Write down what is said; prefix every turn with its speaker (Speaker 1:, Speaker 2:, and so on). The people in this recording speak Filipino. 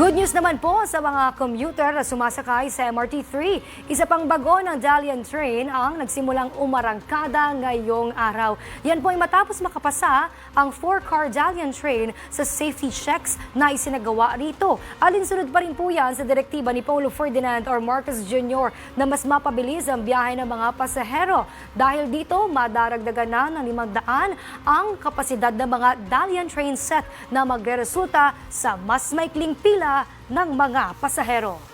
Speaker 1: Good news naman po sa mga commuter na sumasakay sa MRT3. Isa pang bago ng Dalian Train ang nagsimulang umarangkada ngayong araw. Yan po ay matapos makapasa ang 4-car Dalian Train sa safety checks na isinagawa rito. Alinsunod pa rin po yan sa direktiba ni Paulo Ferdinand or Marcos Jr. na mas mapabilis ang biyahe ng mga pasahero. Dahil dito, madaragdagan na ng 500 ang kapasidad ng mga Dalian Train set na magreresulta sa mas maikling pila ng mga pasahero.